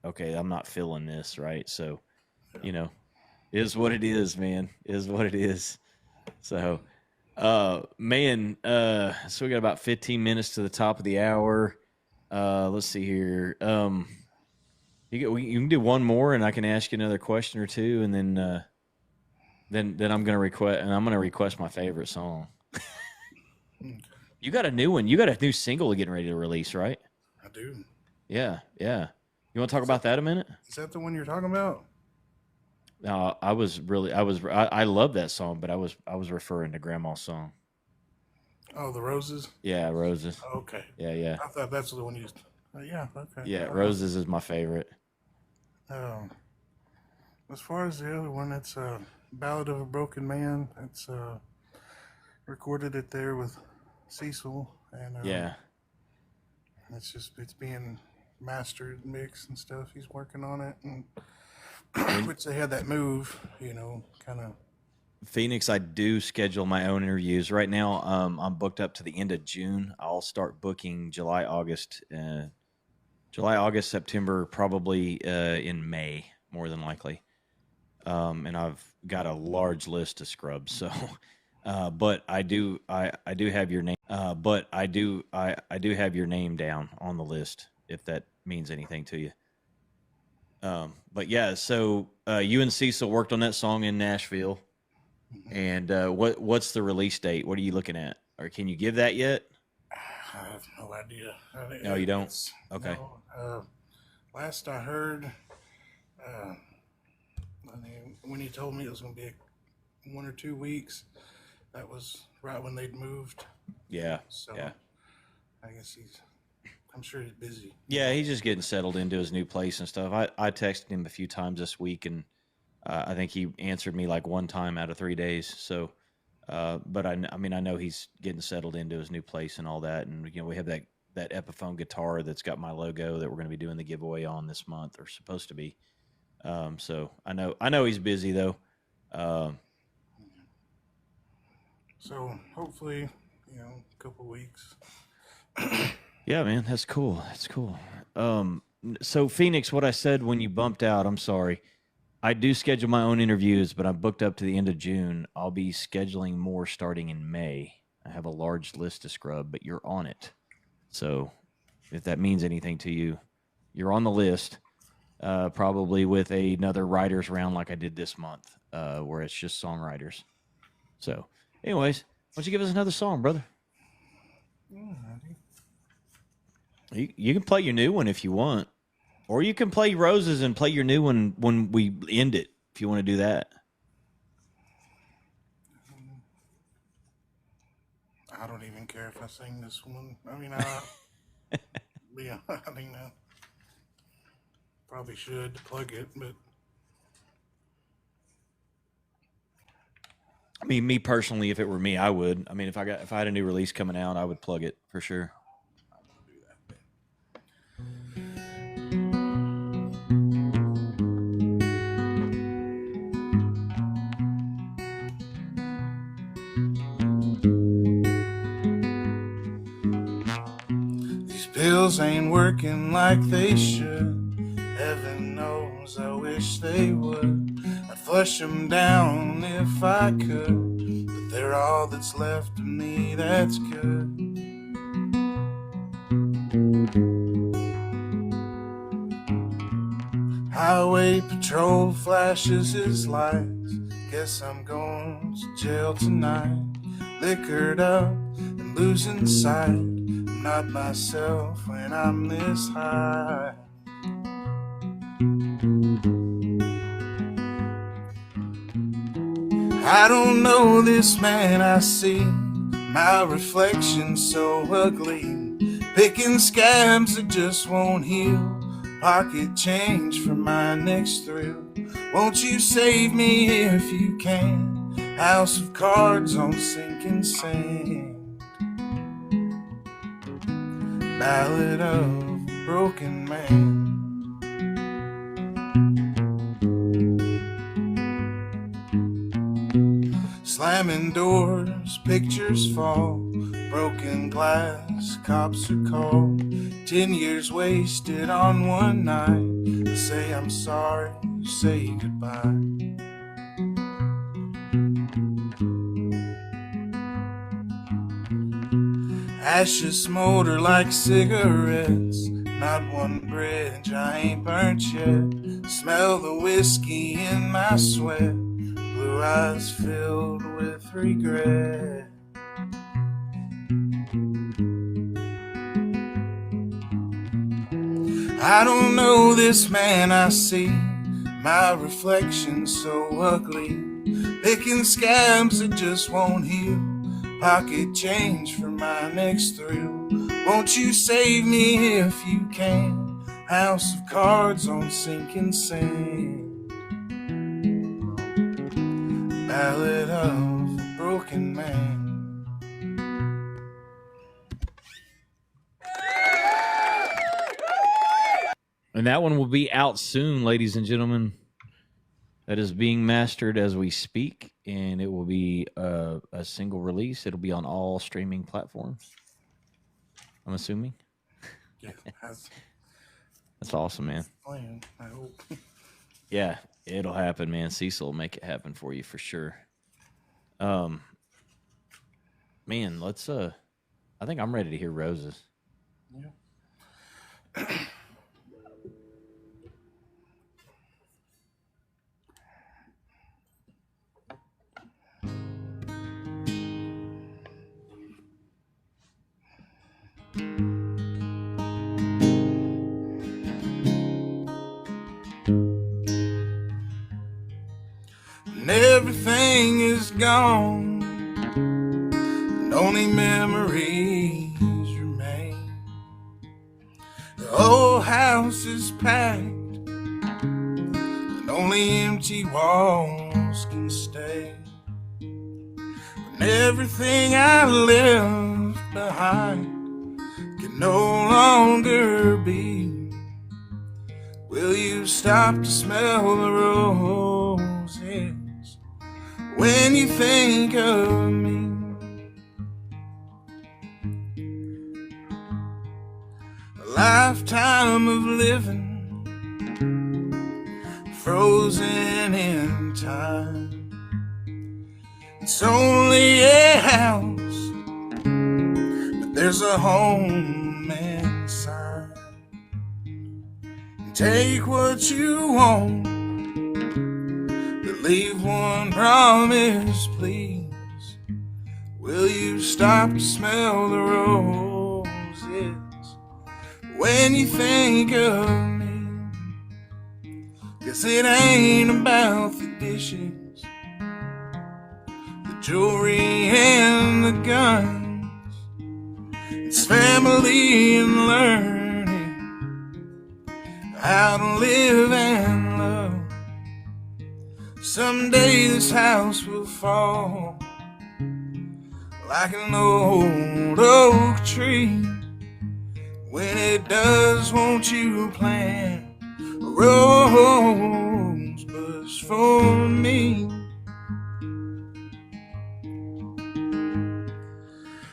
[SPEAKER 1] okay, I'm not feeling this, right? So, you know, it is what it is, man. It is what it is. So, man, so we got about 15 minutes to the top of the hour. Let's see here. You can do one more, and I can ask you another question or two, and then I'm gonna request my favorite song. You got a new one. You got a new single getting ready to release, right?
[SPEAKER 2] I do.
[SPEAKER 1] Yeah, yeah. You want to talk about that a minute?
[SPEAKER 2] Is that the one you're talking about?
[SPEAKER 1] I love that song, but I was referring to Grandma's song.
[SPEAKER 2] Oh, the Roses?
[SPEAKER 1] Yeah, Roses.
[SPEAKER 2] Okay.
[SPEAKER 1] Yeah, yeah,
[SPEAKER 2] I thought that's the one you used. Yeah, okay.
[SPEAKER 1] yeah. Roses is my favorite.
[SPEAKER 2] As far as the other one, it's Ballad of a Broken Man. It's recorded it there with Cecil, and
[SPEAKER 1] Yeah,
[SPEAKER 2] it's being mastered, mixed, and stuff. He's working on it, and
[SPEAKER 1] when,
[SPEAKER 2] which they had that move, kind of.
[SPEAKER 1] Phoenix, I do schedule my own interviews right now. I'm booked up to the end of June. I'll start booking July, August, September, probably in May, more than likely. And I've got a large list of scrubs. So, but I do have your name. But I do have your name down on the list if that means anything to you. But yeah, so you and Cecil worked on that song in Nashville, and what's the release date? What are you looking at, or can you give that yet?
[SPEAKER 2] I have no idea.
[SPEAKER 1] No, you don't. Okay.
[SPEAKER 2] No, last I heard, when he told me it was going to be 1 or 2 weeks, that was right when they'd moved.
[SPEAKER 1] Yeah.
[SPEAKER 2] So
[SPEAKER 1] Yeah.
[SPEAKER 2] I guess I'm sure he's busy.
[SPEAKER 1] Yeah, he's just getting settled into his new place and stuff. I texted him a few times this week, and I think he answered me like one time out of 3 days. So, but I mean, I know he's getting settled into his new place and all that. And we have that Epiphone guitar that's got my logo that we're going to be doing the giveaway on this month, or supposed to be. So I know he's busy though.
[SPEAKER 2] So hopefully, a couple weeks.
[SPEAKER 1] Yeah, man, that's cool. That's cool. So Phoenix, what I said when you bumped out, I'm sorry. I do schedule my own interviews, but I'm booked up to the end of June. I'll be scheduling more starting in May. I have a large list to scrub, but you're on it. So if that means anything to you, you're on the list, probably with another writers round like I did this month, where it's just songwriters. So anyways, why don't you give us another song, brother? You can play your new one if you want. Or you can play Roses and play your new one when we end it, if you want to do that.
[SPEAKER 2] I don't even care if I sing this one. I mean, yeah, I mean, probably should plug it, but
[SPEAKER 1] I mean, me personally, if it were me, I would. I mean, if I had a new release coming out, I would plug it for sure.
[SPEAKER 2] wheels ain't working like they should. Heaven knows I wish they would. I'd flush them down if I could, but they're all that's left of me, that's good. Highway patrol flashes his lights. Guess I'm going to jail tonight. Liquored up and losing sight. I'm not myself when I'm this high. I don't know this man I see. My reflection's so ugly. Picking scabs that just won't heal. Pocket change for my next thrill. Won't you save me if you can? House of cards on sinking sand. Ballad of a broken man. Slamming doors, pictures fall. Broken glass, cops are called. 10 years wasted on one night. I say I'm sorry, say goodbye. Ashes smolder like cigarettes. Not one bridge I ain't burnt yet. Smell the whiskey in my sweat. Blue eyes filled with regret. I don't know this man I see. My reflection's so ugly. Picking scabs that just won't heal. Pocket change for my next thrill. Won't you save me if you can? House of cards on sinking sand. Ballad of a broken man.
[SPEAKER 1] And that one will be out soon, ladies and gentlemen. That is being mastered as we speak, and it will be a single release. It'll be on all streaming platforms, I'm assuming.
[SPEAKER 2] Yeah,
[SPEAKER 1] that's awesome, man.
[SPEAKER 2] Plan, I hope.
[SPEAKER 1] Yeah, it'll happen, man. Cecil will make it happen for you for sure. Man, let's I think I'm ready to hear Roses.
[SPEAKER 2] Yeah. And everything is gone, and only memories remain. The whole house is packed, and only empty walls can stay. When everything I left behind can no longer be, will you stop to smell the roses when you think of me? A lifetime of living, frozen in time. It's only a house, but there's a home inside. Take what you want, but leave one promise, please. Will you stop to smell the roses when you think of me? 'Cause it ain't about the dishes, the jewelry and the guns. It's family and learning how to live and love. Someday this house will fall like an old oak tree. When it does, won't you plant a rose bush for me?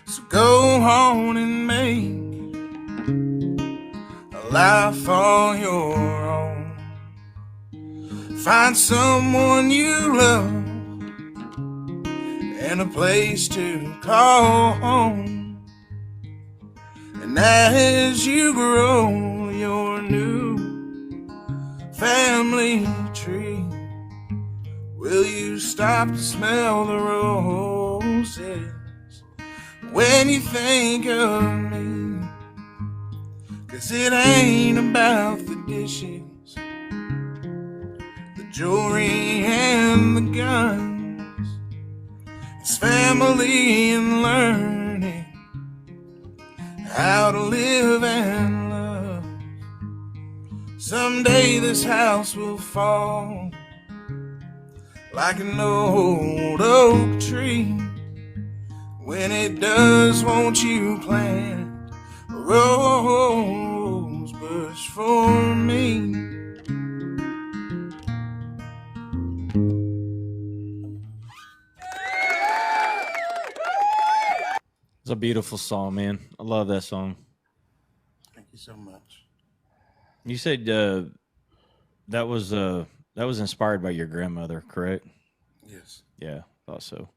[SPEAKER 2] So go on and make life on your own. Find someone you love and a place to call home. And as you grow your new family tree, will you stop to smell the roses when you think of me? 'Cause it ain't about the dishes, the jewelry and the guns. It's family and learning how to live and love. Someday this house will fall like an old oak tree. When it does, won't you plant a rose bush for me?
[SPEAKER 1] It's a beautiful song, man. I love that song.
[SPEAKER 2] Thank you so much.
[SPEAKER 1] You said that was inspired by your grandmother, correct?
[SPEAKER 2] Yes.
[SPEAKER 1] Yeah, thought so.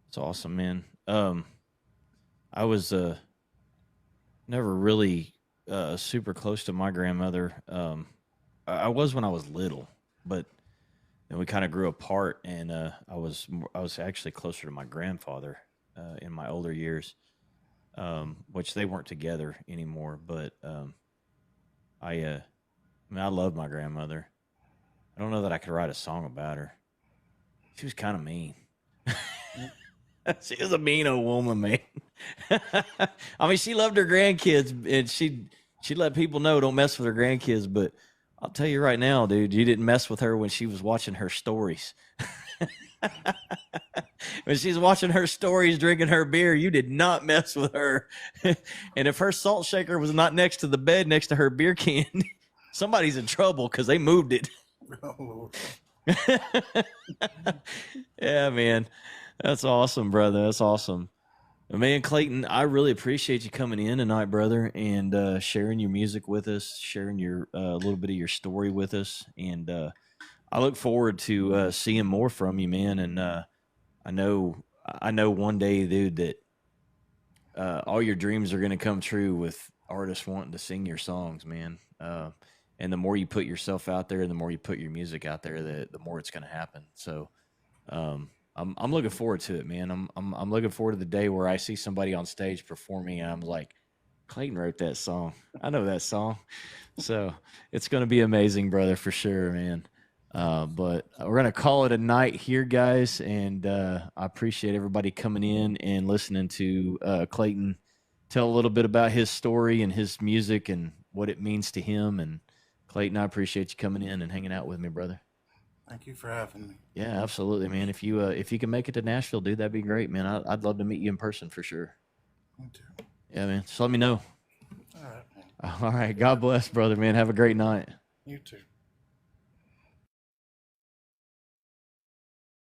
[SPEAKER 1] It's awesome, man. I was never really super close to my grandmother. I was when I was little, but then we kind of grew apart, and I was actually closer to my grandfather in my older years, which they weren't together anymore. But I mean, I love my grandmother. I don't know that I could write a song about her. She was kind of mean. She was a mean old woman, man. I mean, she loved her grandkids, and she let people know don't mess with her grandkids. But I'll tell you right now, dude, you didn't mess with her when she was watching her stories. When she's watching her stories, drinking her beer, you did not mess with her. And if her salt shaker was not next to the bed, next to her beer can, somebody's in trouble because they moved it.
[SPEAKER 2] Oh, Lord.
[SPEAKER 1] Yeah, man. That's awesome, brother. That's awesome. Man, Clayton, I really appreciate you coming in tonight, brother, and sharing your music with us, sharing your little bit of your story with us. And I look forward to seeing more from you, man. And I know one day, dude, that all your dreams are going to come true with artists wanting to sing your songs, man. And the more you put yourself out there, the more you put your music out there, the more it's going to happen. So I'm looking forward to it, man. I'm looking forward to the day where I see somebody on stage performing, and I'm like, Clayton wrote that song. I know that song. So it's going to be amazing, brother, for sure, man. But we're going to call it a night here, guys. And I appreciate everybody coming in and listening to Clayton tell a little bit about his story and his music and what it means to him. And Clayton, I appreciate you coming in and hanging out with me, brother.
[SPEAKER 2] Thank you for having me.
[SPEAKER 1] Yeah, absolutely, man. If you can make it to Nashville, dude, that'd be great, man. I'd love to meet you in person for sure.
[SPEAKER 2] Me too.
[SPEAKER 1] Yeah, man. Just let me know.
[SPEAKER 2] All right, man.
[SPEAKER 1] All right. God bless, brother, man. Have a great night.
[SPEAKER 2] You too.